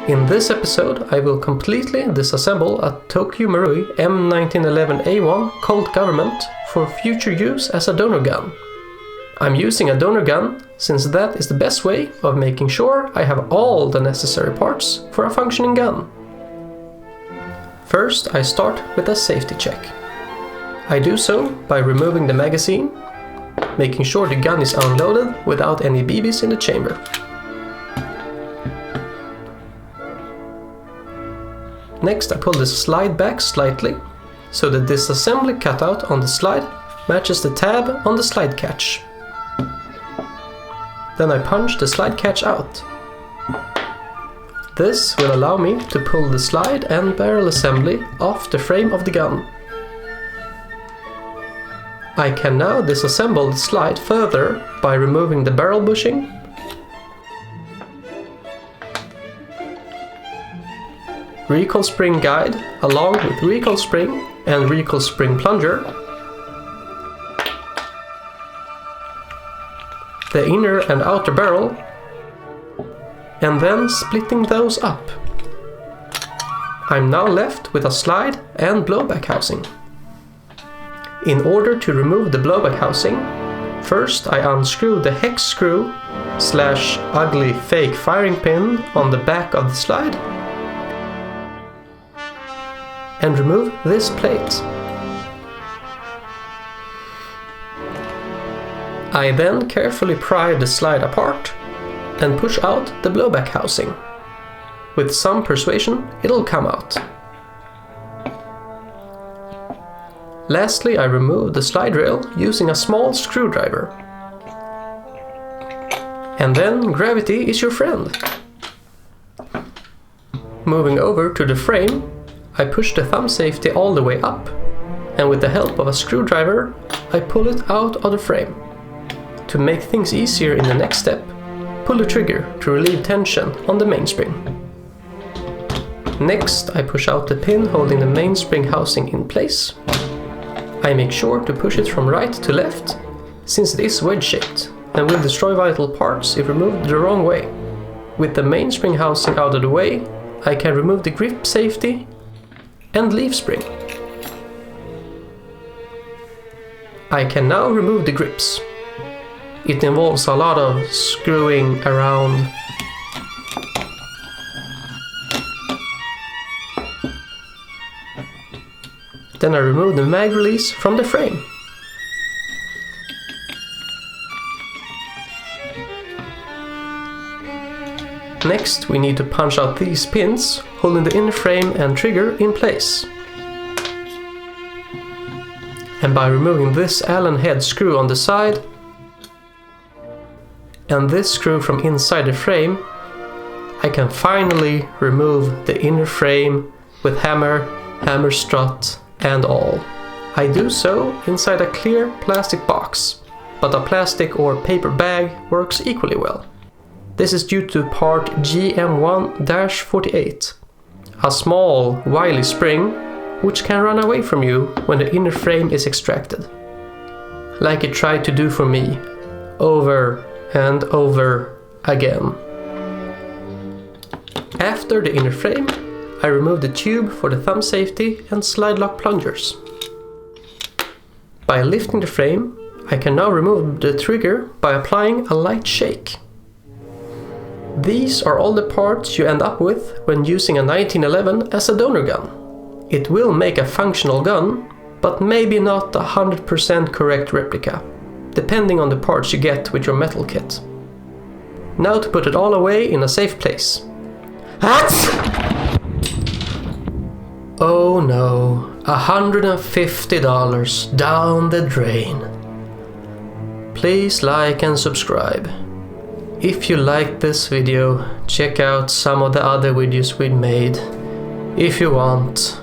In this episode, I will completely disassemble a Tokyo Marui M1911A1 Colt government for future use as a donor gun. I'm using a donor gun since that is the best way of making sure I have all the necessary parts for a functioning gun. First, I start with a safety check. I do so by removing the magazine, making sure the gun is unloaded without any BBs in the chamber. Next, I pull the slide back slightly, so the disassembly cutout on the slide matches the tab on the slide catch. Then I punch the slide catch out. This will allow me to pull the slide and barrel assembly off the frame of the gun. I can now disassemble the slide further by removing the barrel bushing, recoil spring guide along with recoil spring and recoil spring plunger, the inner and outer barrel, and then splitting those up. I'm now left with a slide and blowback housing. In order to remove the blowback housing, first I unscrew the hex screw / ugly fake firing pin on the back of the slide and remove this plate. I then carefully pry the slide apart and push out the blowback housing. With some persuasion, it'll come out. Lastly, I remove the slide rail using a small screwdriver. And then gravity is your friend. Moving over to the frame, I push the thumb safety all the way up, and with the help of a screwdriver, I pull it out of the frame. To make things easier in the next step, pull the trigger to relieve tension on the mainspring. Next, I push out the pin holding the mainspring housing in place. I make sure to push it from right to left, since it is wedge-shaped and will destroy vital parts if removed the wrong way. With the mainspring housing out of the way, I can remove the grip safety and leaf spring. I can now remove the grips. It involves a lot of screwing around. Then I remove the mag release from the frame. Next, we need to punch out these pins, holding the inner frame and trigger in place. And by removing this Allen head screw on the side, and this screw from inside the frame, I can finally remove the inner frame with hammer strut and all. I do so inside a clear plastic box, but a plastic or paper bag works equally well. This is due to part GM1-48, a small, wily spring which can run away from you when the inner frame is extracted. Like it tried to do for me, over and over again. After the inner frame, I remove the tube for the thumb safety and slide lock plungers. By lifting the frame, I can now remove the trigger by applying a light shake. These are all the parts you end up with when using a 1911 as a donor gun. It will make a functional gun, but maybe not a 100% correct replica, depending on the parts you get with your metal kit. Now to put it all away in a safe place. Oh no, $150 down the drain. Please like and subscribe. If you liked this video, check out some of the other videos we made. If you want.